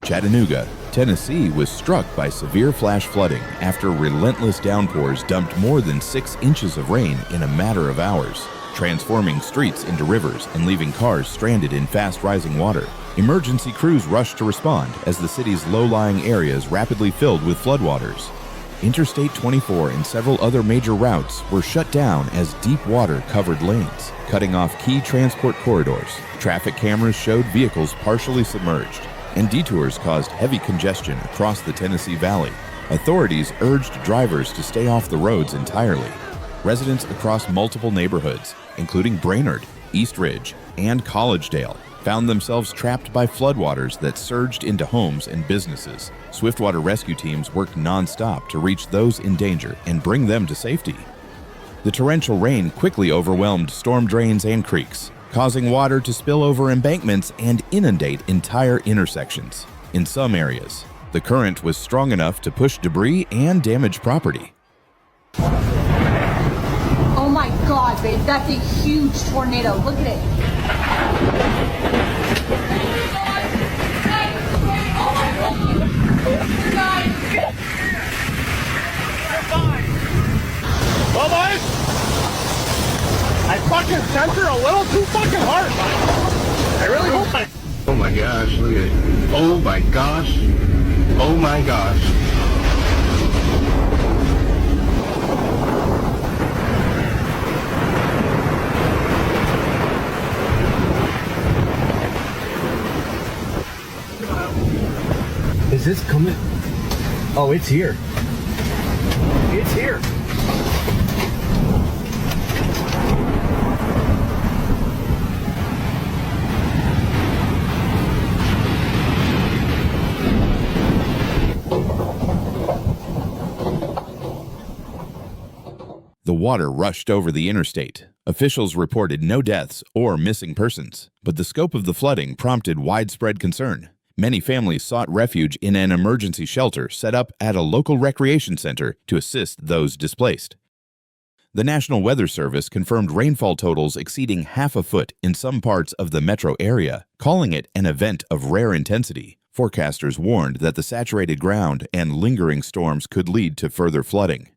Chattanooga, Tennessee was struck by severe flash flooding after relentless downpours dumped more than 6 inches of rain in a matter of hours, transforming streets into rivers and leaving cars stranded in fast-rising water. Emergency crews rushed to respond as the city's low-lying areas rapidly filled with floodwaters. Interstate 24 and several other major routes were shut down as deep water covered lanes, cutting off key transport corridors. Traffic cameras showed vehicles partially submerged, and detours caused heavy congestion across the Tennessee Valley. Authorities urged drivers to stay off the roads entirely. Residents across multiple neighborhoods, including Brainerd, East Ridge, and Collegedale, found themselves trapped by floodwaters that surged into homes and businesses. Swiftwater rescue teams worked non-stop to reach those in danger and bring them to safety. The torrential rain quickly overwhelmed storm drains and creeks, causing water to spill over embankments and inundate entire intersections. In some areas, the current was strong enough to push debris and damage property. Oh my God, babe, that's a huge tornado. Look at it. Well, boys, I fucking sent her a little too fucking hard. I really hope I... Oh my gosh, look at it. Oh my gosh. Oh my gosh. Is this coming? Oh, it's here. It's here. The water rushed over the interstate. Officials reported no deaths or missing persons, but the scope of the flooding prompted widespread concern. Many families sought refuge in an emergency shelter set up at a local recreation center to assist those displaced. The National Weather Service confirmed rainfall totals exceeding half a foot in some parts of the metro area, calling it an event of rare intensity. Forecasters warned that the saturated ground and lingering storms could lead to further flooding.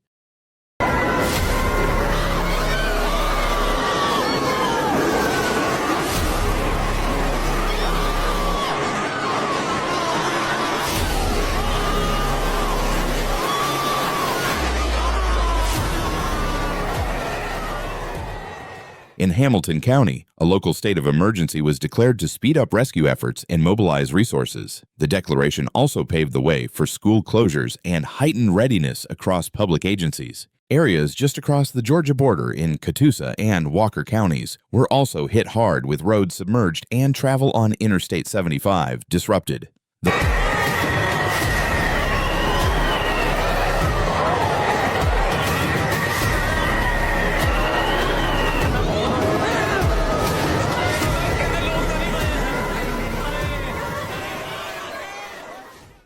In Hamilton County, a local state of emergency was declared to speed up rescue efforts and mobilize resources. The declaration also paved the way for school closures and heightened readiness across public agencies. Areas just across the Georgia border in Catoosa and Walker counties were also hit hard with roads submerged and travel on Interstate 75 disrupted.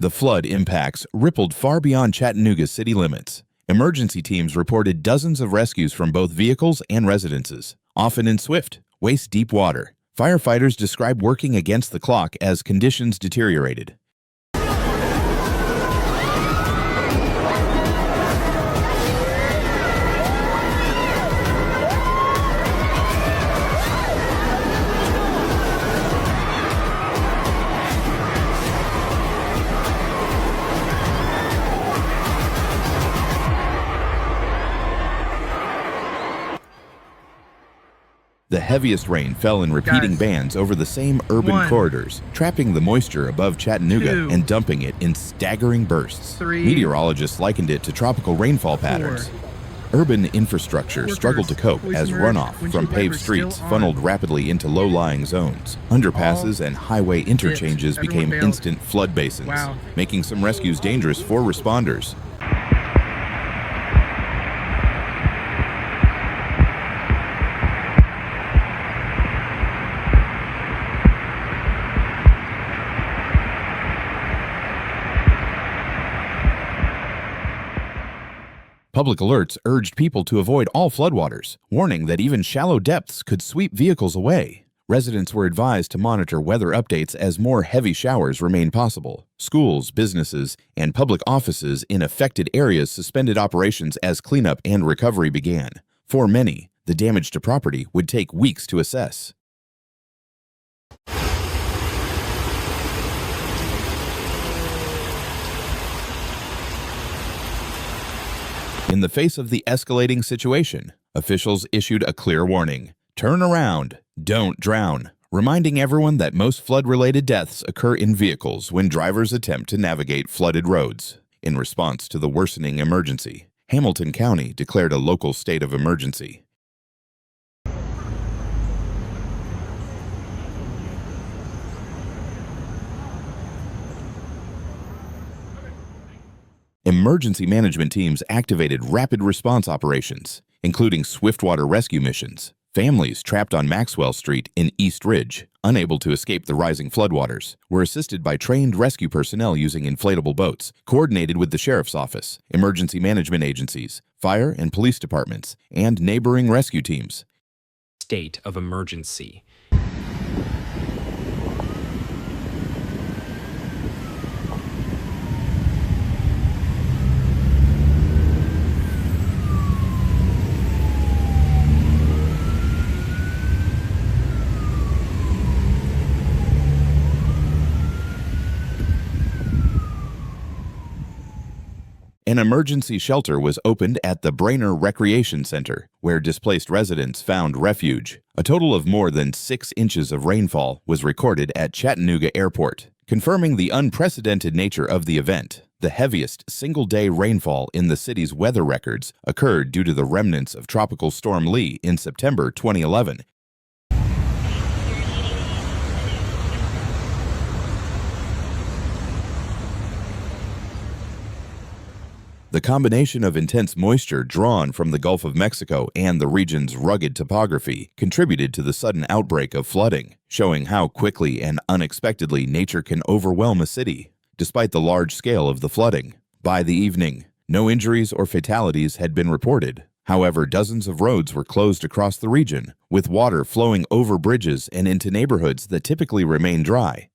The flood impacts rippled far beyond Chattanooga's city limits. Emergency teams reported dozens of rescues from both vehicles and residences, often in swift, waist-deep water. Firefighters described working against the clock as conditions deteriorated. The heaviest rain fell in repeating bands over the same urban corridors, trapping the moisture above Chattanooga and dumping it in staggering bursts. Meteorologists likened it to tropical rainfall patterns. Urban infrastructure struggled to cope as runoff from paved streets funneled rapidly into low-lying zones. Underpasses and highway interchanges became instant flood basins, making some rescues dangerous for responders. Public alerts urged people to avoid all floodwaters, warning that even shallow depths could sweep vehicles away. Residents were advised to monitor weather updates as more heavy showers remain possible. Schools, businesses, and public offices in affected areas suspended operations as cleanup and recovery began. For many, the damage to property would take weeks to assess. In the face of the escalating situation, officials issued a clear warning. Turn around, don't drown, reminding everyone that most flood-related deaths occur in vehicles when drivers attempt to navigate flooded roads. In response to the worsening emergency, Hamilton County declared a local state of emergency. Emergency management teams activated rapid response operations, including swiftwater rescue missions. Families trapped on Maxwell Street in East Ridge, unable to escape the rising floodwaters, were assisted by trained rescue personnel using inflatable boats, coordinated with the sheriff's office, emergency management agencies, fire and police departments, and neighboring rescue teams. State of emergency. An emergency shelter was opened at the Brainerd Recreation Center, where displaced residents found refuge. A total of more than 6 inches of rainfall was recorded at Chattanooga Airport, confirming the unprecedented nature of the event. The heaviest single-day rainfall in the city's weather records occurred due to the remnants of Tropical Storm Lee in September 2011. The combination of intense moisture drawn from the Gulf of Mexico and the region's rugged topography contributed to the sudden outbreak of flooding, showing how quickly and unexpectedly nature can overwhelm a city. Despite the large scale of the flooding, by the evening, no injuries or fatalities had been reported. However, dozens of roads were closed across the region, with water flowing over bridges and into neighborhoods that typically remain dry.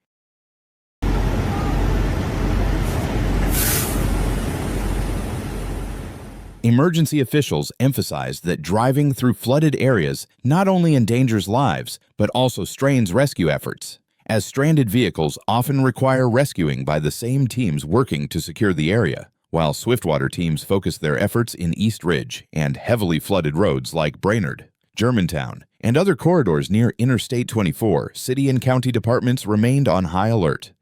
Emergency officials emphasized that driving through flooded areas not only endangers lives, but also strains rescue efforts, as stranded vehicles often require rescuing by the same teams working to secure the area, while swiftwater teams focus their efforts in East Ridge and heavily flooded roads like Brainerd, Germantown, and other corridors near Interstate 24. City and county departments remained on high alert.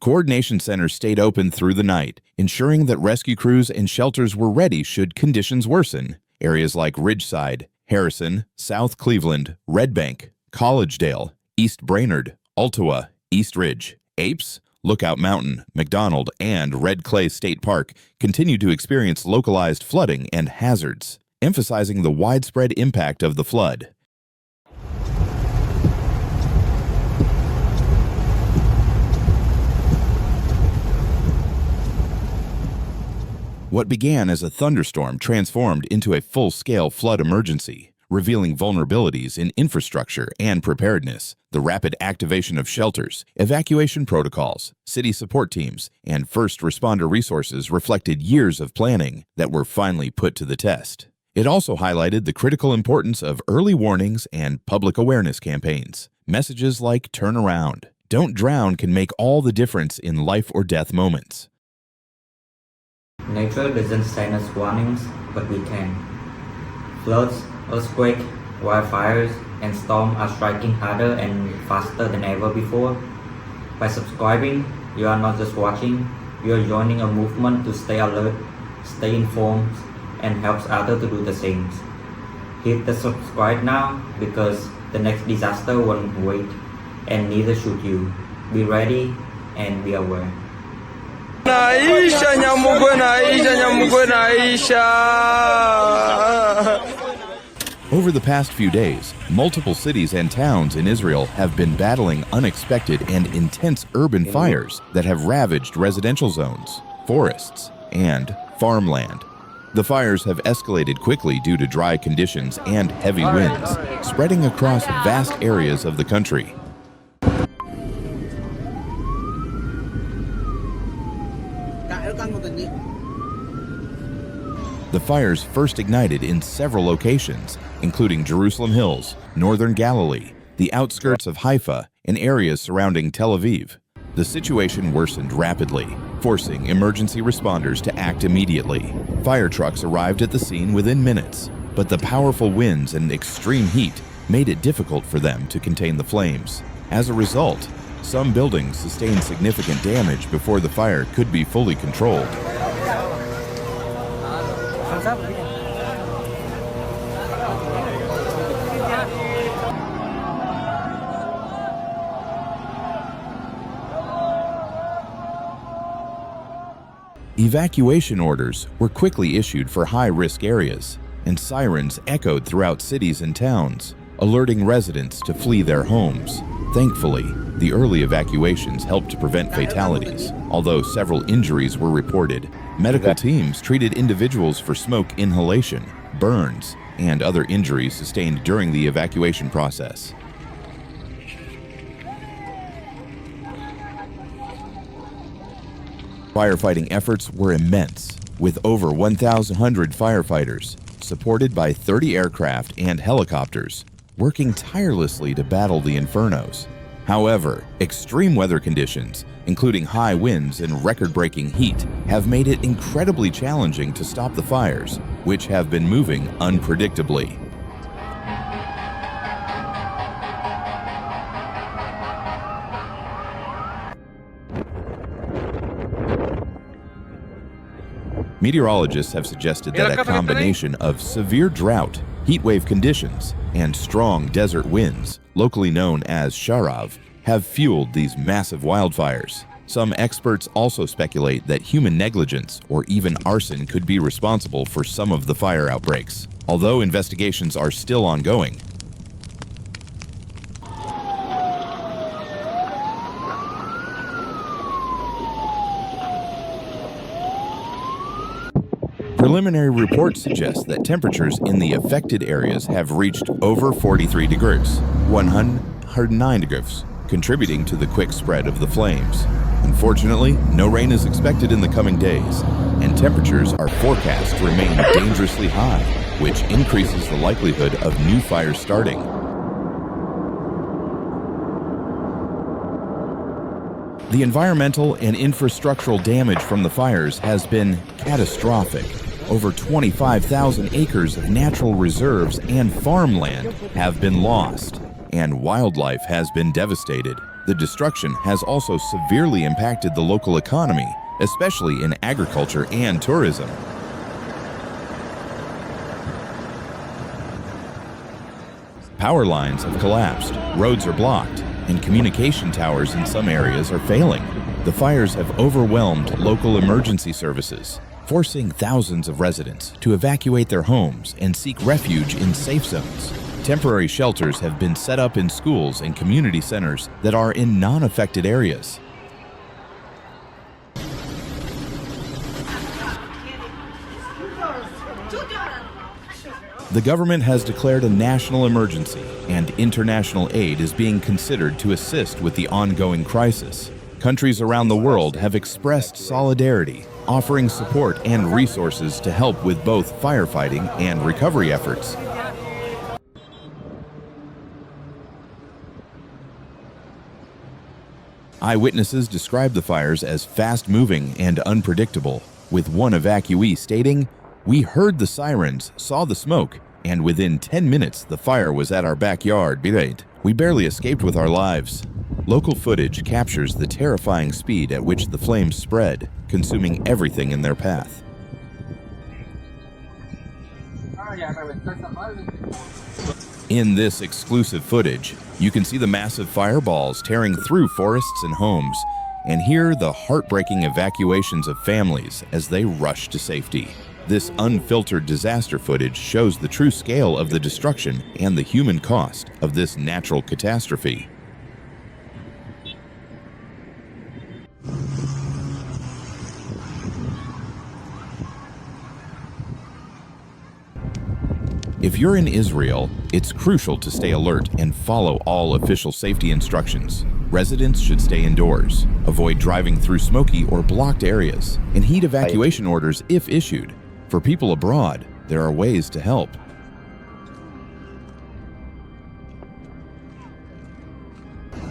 Coordination centers stayed open through the night, ensuring that rescue crews and shelters were ready should conditions worsen. Areas like Ridgeside, Harrison, South Cleveland, Red Bank, Collegedale, East Brainerd, Altoa, East Ridge, Apes, Lookout Mountain, McDonald, and Red Clay State Park continue to experience localized flooding and hazards, emphasizing the widespread impact of the flood. What began as a thunderstorm transformed into a full-scale flood emergency, revealing vulnerabilities in infrastructure and preparedness. The rapid activation of shelters, evacuation protocols, city support teams, and first responder resources reflected years of planning that were finally put to the test. It also highlighted the critical importance of early warnings and public awareness campaigns. Messages like "Turn around, don't drown" can make all the difference in life or death moments. Nature doesn't send us warnings, but we can. Floods, earthquakes, wildfires, and storms are striking harder and faster than ever before. By subscribing, you are not just watching, you are joining a movement to stay alert, stay informed, and helps others to do the same. Hit the subscribe now, because the next disaster won't wait, and neither should you. Be ready and be aware. Over the past few days, multiple cities and towns in Israel have been battling unexpected and intense urban fires that have ravaged residential zones, forests, and farmland. The fires have escalated quickly due to dry conditions and heavy winds, spreading across vast areas of the country. The fires first ignited in several locations, including Jerusalem Hills, northern Galilee, the outskirts of Haifa, and areas surrounding Tel Aviv. The situation worsened rapidly, forcing emergency responders to act immediately. Fire trucks arrived at the scene within minutes, but the powerful winds and extreme heat made it difficult for them to contain the flames. As a result, some buildings sustained significant damage before the fire could be fully controlled. Evacuation orders were quickly issued for high-risk areas, and sirens echoed throughout cities and towns, alerting residents to flee their homes. Thankfully, the early evacuations helped to prevent fatalities. Although several injuries were reported, medical teams treated individuals for smoke inhalation, burns, and other injuries sustained during the evacuation process. Firefighting efforts were immense, with over 1,100 firefighters, supported by 30 aircraft and helicopters, working tirelessly to battle the infernos. However, extreme weather conditions, including high winds and record-breaking heat, have made it incredibly challenging to stop the fires, which have been moving unpredictably. Meteorologists have suggested that a combination of severe drought, heatwave conditions, and strong desert winds, locally known as sharav, have fueled these massive wildfires. Some experts also speculate that human negligence or even arson could be responsible for some of the fire outbreaks, although investigations are still ongoing. Preliminary reports suggest that temperatures in the affected areas have reached over 43 degrees, 109 degrees, contributing to the quick spread of the flames. Unfortunately, no rain is expected in the coming days, and temperatures are forecast to remain dangerously high, which increases the likelihood of new fires starting. The environmental and infrastructural damage from the fires has been catastrophic. Over 25,000 acres of natural reserves and farmland have been lost, and wildlife has been devastated. The destruction has also severely impacted the local economy, especially in agriculture and tourism. Power lines have collapsed, roads are blocked, and communication towers in some areas are failing. The fires have overwhelmed local emergency services, forcing thousands of residents to evacuate their homes and seek refuge in safe zones. Temporary shelters have been set up in schools and community centers that are in non-affected areas. The government has declared a national emergency, and international aid is being considered to assist with the ongoing crisis. Countries around the world have expressed solidarity, offering support and resources to help with both firefighting and recovery efforts. Eyewitnesses described the fires as fast-moving and unpredictable, with one evacuee stating, "We heard the sirens, saw the smoke, and within 10 minutes the fire was at our backyard. We barely escaped with our lives." Local footage captures the terrifying speed at which the flames spread, consuming everything in their path. In this exclusive footage, you can see the massive fireballs tearing through forests and homes, and hear the heartbreaking evacuations of families as they rush to safety. This unfiltered disaster footage shows the true scale of the destruction and the human cost of this natural catastrophe. If you're in Israel, it's crucial to stay alert and follow all official safety instructions. Residents should stay indoors, avoid driving through smoky or blocked areas, and heed evacuation orders if issued. For people abroad, there are ways to help.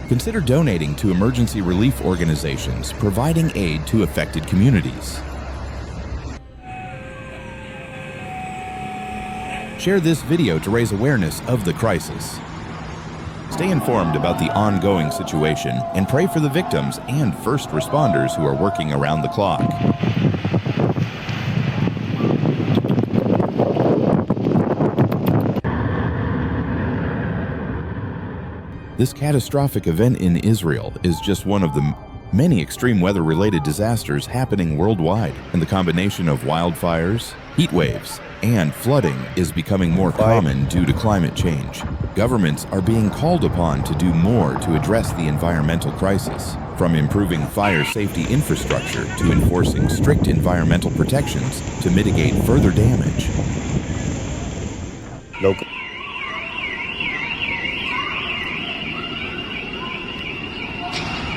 Consider donating to emergency relief organizations providing aid to affected communities. Share this video to raise awareness of the crisis. Stay informed about the ongoing situation and pray for the victims and first responders who are working around the clock. This catastrophic event in Israel is just one of the many extreme weather-related disasters happening worldwide, and the combination of wildfires, heat waves, and flooding is becoming more common due to climate change. Governments are being called upon to do more to address the environmental crisis, from improving fire safety infrastructure to enforcing strict environmental protections to mitigate further damage.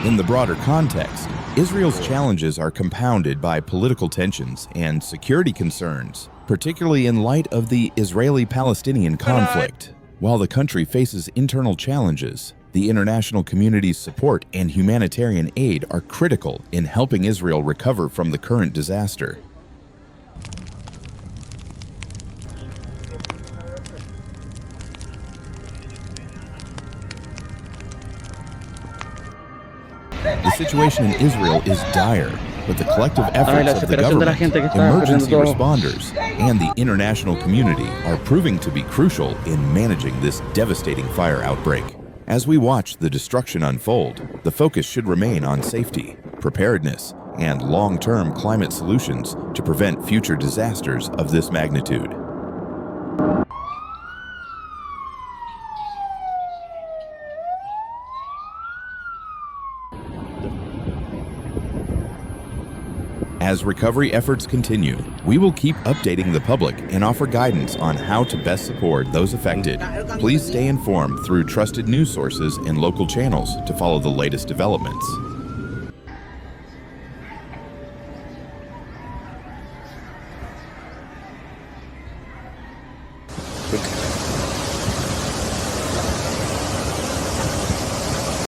In the broader context, Israel's challenges are compounded by political tensions and security concerns, particularly in light of the Israeli-Palestinian conflict. While the country faces internal challenges, the international community's support and humanitarian aid are critical in helping Israel recover from the current disaster. The situation in Israel is dire, but the collective efforts of the government, emergency responders, and the international community are proving to be crucial in managing this devastating fire outbreak. As we watch the destruction unfold, the focus should remain on safety, preparedness, and long-term climate solutions to prevent future disasters of this magnitude. As recovery efforts continue, we will keep updating the public and offer guidance on how to best support those affected. Please stay informed through trusted news sources and local channels to follow the latest developments.